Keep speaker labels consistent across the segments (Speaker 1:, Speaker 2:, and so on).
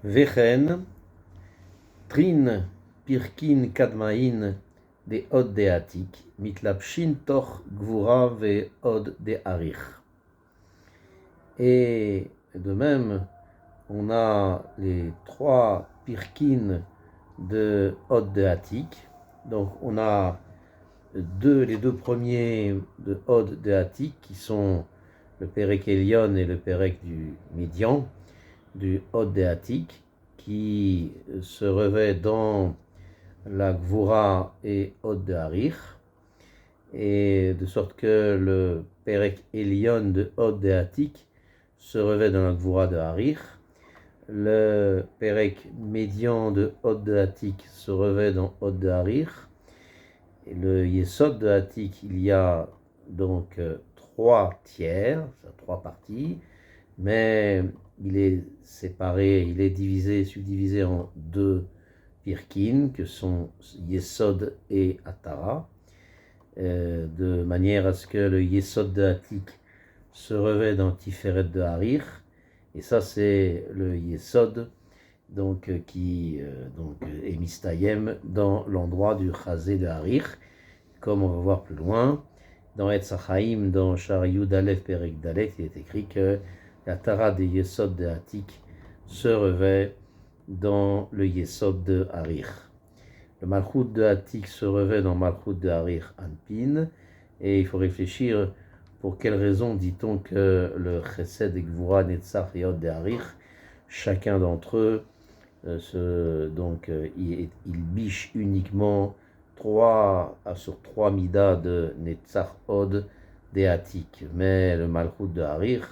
Speaker 1: Vechen, Trin, Pirkin, Kadmain, de Od de Atik, Mitlapshin toch Gvura ve Od de Arich. Et de même, on a les trois Pirkin de Od de Atik. Donc on a les deux premiers de Od de Atik qui sont le Perek Elion et le Perek du Midian, du Od de Atik, qui se revêt dans la Gvura et Od de Harich, et de sorte que le Perek Elion de Od de Atik se revêt dans la Gvura de Harich, le Perek Médian de Od de Atik se revêt dans Od de Harich, et le Yesod de Atik, il y a donc trois tiers, trois parties, mais il est séparé, il est subdivisé en deux Pirkin, que sont Yesod et Atara, de manière à ce que le Yesod de Atik se revêt dans Tiferet de Harich, et ça c'est le Yesod qui est Mistayem dans l'endroit du Chazé de Harich, comme on va voir plus loin. Dans Etz HaChaim, dans Shar Yud Aleph Perek Dalet, il est écrit que la Tara de Yesod de Atik se revêt dans le Yesod de Harich. Le Malchut de Atik se revêt dans Malchut de Harich Anpin, et il faut réfléchir pour quelle raison dit-on que le Chesed et Gvura Netzach et Od de Harich, chacun d'entre eux, il biche uniquement 3 sur 3 midas de Netzach Od de Atik, mais le Malchut de Harich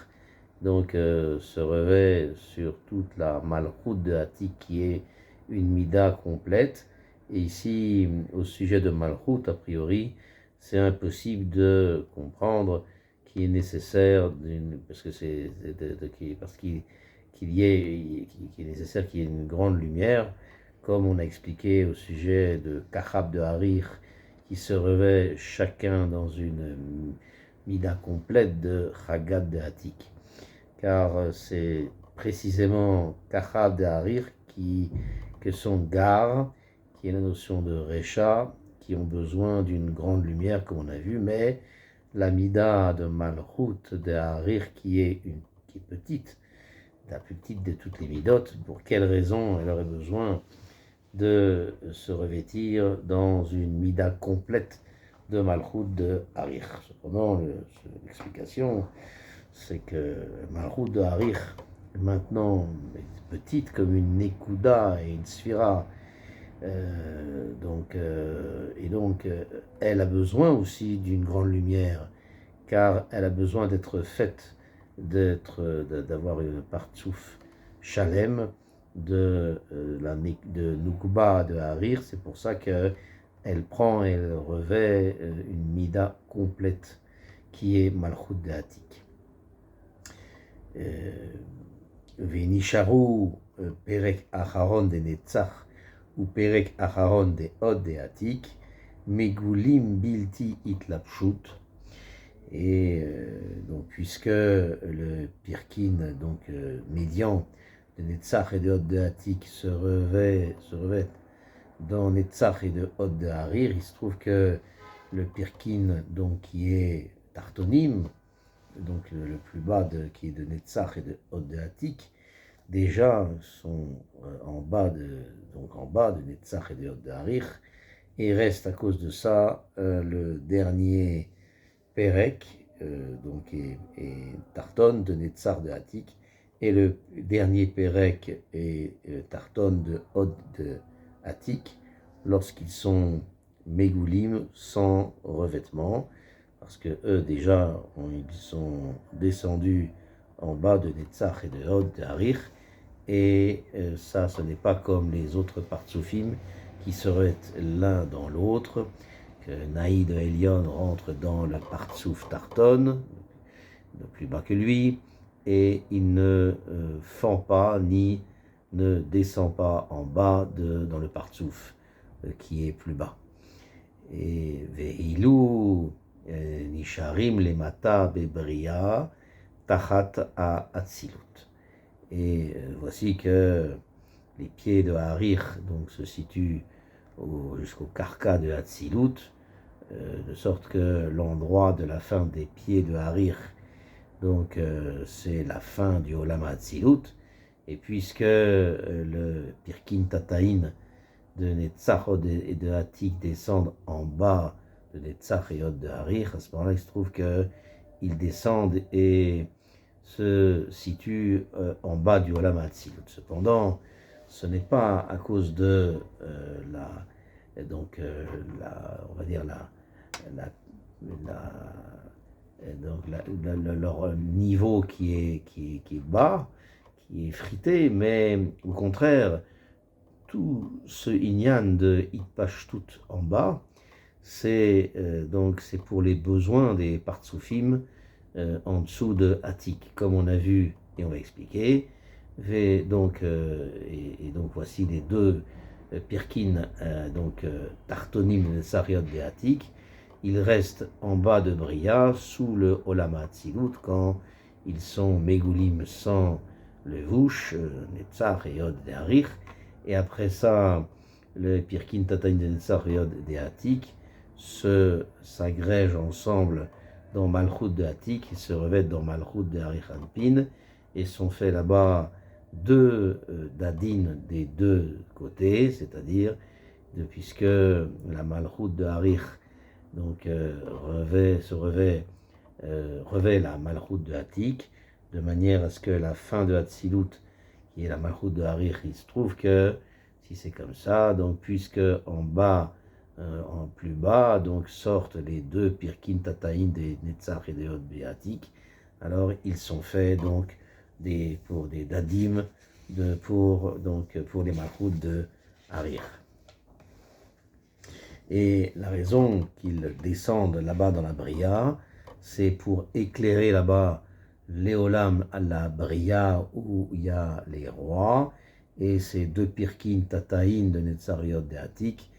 Speaker 1: se revêt sur toute la Malchut de Atik qui est une mida complète. Et ici, au sujet de Malchut, a priori, c'est impossible de comprendre qu'il est nécessaire qu'il est nécessaire qu'il y ait une grande lumière, comme on a expliqué au sujet de Kachab de Harich, qui se revêt chacun dans une mida complète de Chagat de Atik. Car c'est précisément Kachab de Harich que sont Gar, qui est la notion de Recha, qui ont besoin d'une grande lumière, comme on a vu, mais la mida de Malchut de Harich, qui est petite, la plus petite de toutes les midotes, pour quelle raison elle aurait besoin de se revêtir dans une mida complète de Malchut de Harich. Cependant, l'explication, c'est que Malchut de Harich, maintenant petite comme une Nekuda et une Sphira, elle a besoin aussi d'une grande lumière, car elle a besoin d'être faite, d'avoir une partsouf Shalem de Nukba de Harich. C'est pour ça qu'elle revêt une mida complète qui est Malchut de Atik. Venisharu Perek Acharon de Netzach ou Perek Acharon de Od de Atik, Megulim Bilti Itlapshut. Et puisque le Pirkin, médian de Netzach et de Od de Atik se revêt dans Netzach et de Od de Harich, il se trouve que le Pirkin, qui est Tartonim, le plus bas qui est de Netzach et de Od de Atik, déjà sont en bas de Netzach et de Od de Harich, et reste à cause de ça le dernier Perek, est Tarton de Netzach de Atik, et le dernier Perek est Tarton de Od de Atik, lorsqu'ils sont Megulim, sans revêtement, parce que eux déjà ils sont descendus en bas de Netzach et de Od de Harich, et ça ce n'est pas comme les autres Partsoufim qui seraient l'un dans l'autre, que Naïd de Elion rentre dans le Partsouf Tarton, de plus bas que lui, et il ne fend pas ni ne descend pas en bas dans le Partsouf qui est plus bas. Et Veilou Nisharim Lemata Bebria Tachat à Atzilut. Et voici que les pieds de Harir donc, se situent jusqu'au Karka de Hatzilut, de sorte que l'endroit de la fin des pieds de Harir, donc c'est la fin du Olam Hatzilut, et puisque le Pirkin Tataïn de Netzach et de Hatik descendent en bas de Netzach et de Harir, à ce moment-là il se trouve qu'ils descendent et se situent en bas du Olam Hatzilut. Cependant, ce n'est pas à cause de on va dire leur niveau qui est bas, qui est frité, mais au contraire, tout ce inyan de Hitpashtut en bas, c'est pour les besoins des partsoufim en dessous de Hatik, comme on a vu et on va expliquer. Et donc voici les deux Pirkin, Tartonim de Sariot de Hatik. Ils restent en bas de Bria, sous le Olam Hatzilut, quand ils sont Megoulim sans le Vouch, Netzach et Yod de Harir. Et après ça, le Pirkin Tataïn de Netzach et Yod de Hatik s'agrègent ensemble dans Malchut de Hatik, ils se revêtent dans Malchut de Harir Anpin, et sont faits là-bas deux dadin des deux côtés, c'est-à-dire puisque la Malchut de Harir revêt la Malchut de Hatik, de manière à ce que la fin de Hatzilut, qui est la Malchut de Harir, il se trouve que si c'est comme ça, donc puisque en bas, en plus bas, donc sortent les deux Pirkin Tataïn des Netzach et des Hod Béatik, alors ils sont faits donc pour des Dadim, pour les Malchut de Harir. Et la raison qu'ils descendent là-bas dans la Bria, c'est pour éclairer là-bas l'Éolam à la Bria où il y a les rois, et ces deux Pirkin Tataïn de Netzariot de Hatik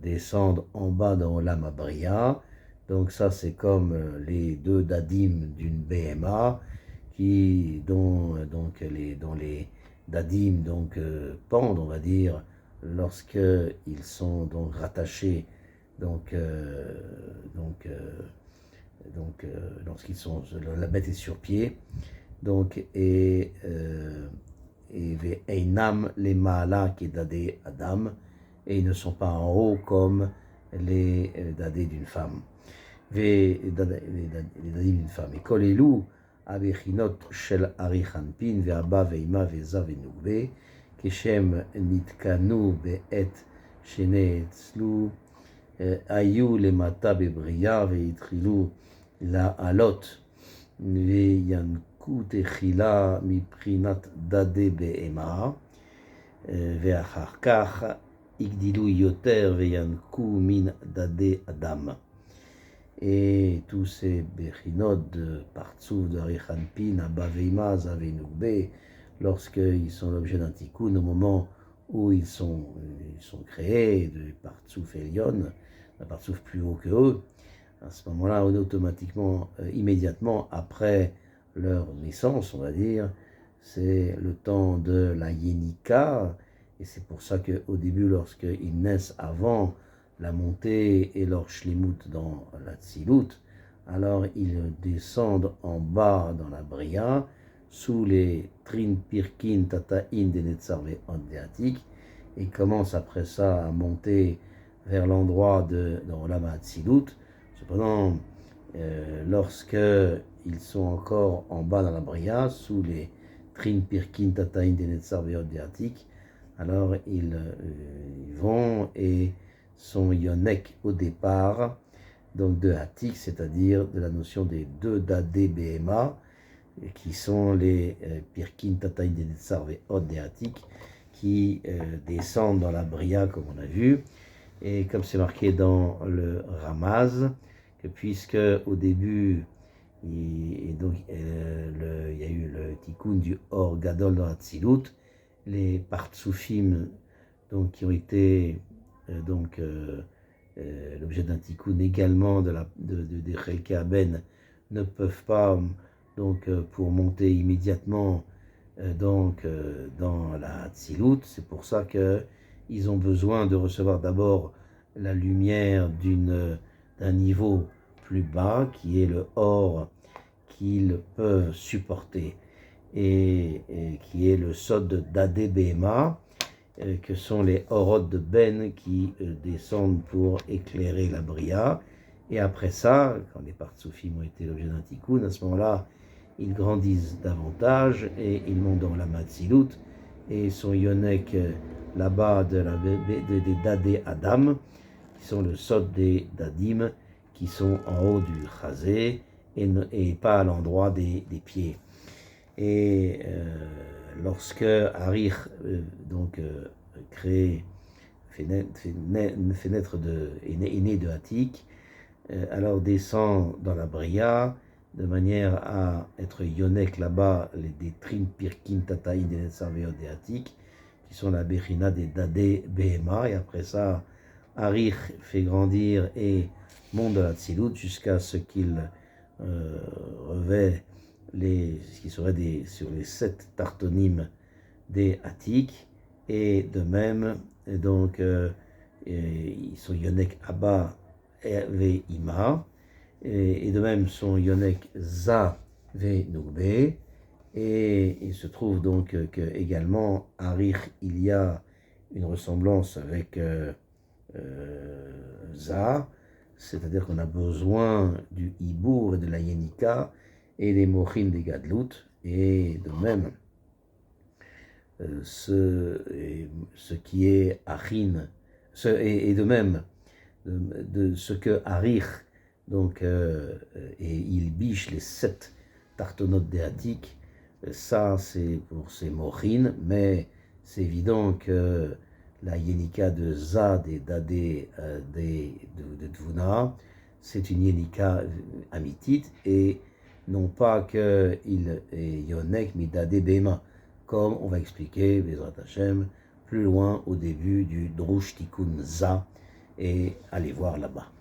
Speaker 1: descendent en bas dans Olam à Bria. Donc ça c'est comme les deux Dadim d'une BMA dont les Dadim pendent, on va dire, lorsqu'ils sont donc rattachés, lorsqu'ils sont, la bête est sur pied, et Einam les Maala qui est dadé Adam, et ils ne sont pas en haut comme les dadés d'une femme. Les dadim d'une femme. Et Kolelu, Abechinot shel Arichanpin, Ve'aba Ve'ima Ve'za Ve'nugbe, Keshem Nitkanu Be'et Shene Etzlu, Ayu Lemata Bebria, Ve'itchilu La'alot, Ve'yanku Techila Miprinat Dade Be'ema, Ve'achar Kach, Igdilu Yoter Ve'yanku Min Dade Adam. Et tous ces bechinot de Partsouf, de Arichanpin, Abba Veima, Zavenugbe, lorsqu'ils sont l'objet d'un tikkun, au moment où ils sont créés, de Partsouf Elion, un Partsouf plus haut que eux, à ce moment-là, automatiquement, immédiatement après leur naissance, on va dire, c'est le temps de la Yenika, et c'est pour ça qu'au début, lorsqu'ils naissent avant la montée et leur shlimut dans la tzilut, alors ils descendent en bas dans la bria, sous les trin pirkin tataïn des netzarve andéatik, et commencent après ça à monter vers l'endroit dans la tzilut. Cependant, lorsque ils sont encore en bas dans la bria, sous les trin pirkin tataïn des netzarve andéatik, alors ils vont et sont yonek au départ, donc de Hatik, c'est-à-dire de la notion des deux dadé BMA, qui sont les Pirkin Tataïn des Netzar et Hod de Hatik, qui descendent dans la Bria, comme on a vu, et comme c'est marqué dans le Ramaz, que puisque au début, il y a eu le tikkun du Or Gadol dans Hatzilut, les Partsoufim, donc qui ont été l'objet d'un tikkun également de Chelke Aben, ne peuvent pas, pour monter immédiatement dans la Tzilut. C'est pour ça qu'ils ont besoin de recevoir d'abord la lumière d'un niveau plus bas, qui est le or qu'ils peuvent supporter, et qui est le sod d'Adé Behema, que sont les orodes de Ben qui descendent pour éclairer la Bria. Et après ça, quand les partsoufim ont été l'objet d'un tikkun, à ce moment-là, ils grandissent davantage et ils montent dans la Matzilut et sont yonek là-bas des Dadé Adam, qui sont le sod des Dadim, qui sont en haut du Chazé et pas à l'endroit des pieds. Et lorsque Arich fait naître est né de Hatik, alors descend dans la Bria de manière à être yonek là-bas des Trim Pirkin Tataï des Netzarveot de Hatik, qui sont la Bechina des Dadé Behema, et après ça Arich fait grandir et monte de la Tzilut jusqu'à ce qu'il revêt ce qui serait sur les 7 tartonymes des Hatik, et de même, donc, ils sont Yonek Abba ve Ima, et de même sont Yonek Za ve Nugbe, et il se trouve donc que également, Arich, il y a une ressemblance avec Za, c'est-à-dire qu'on a besoin du Hibour et de la Yenika, et les Mochin des Gadlut, et de même, ce qui est Achin, et de même, de ce que Arich, donc, et il biche les 7 tartonotes des Hatik, ça c'est pour ces Mochin, mais c'est évident que la Yenika de Za, des Dadé, de Dvuna, c'est une Yenika amitite, et non pas qu'il est Yonek Midadé Bema, comme on va expliquer, Bezrat Hashem, plus loin au début du Drush Tikkun Za, et allez voir là-bas.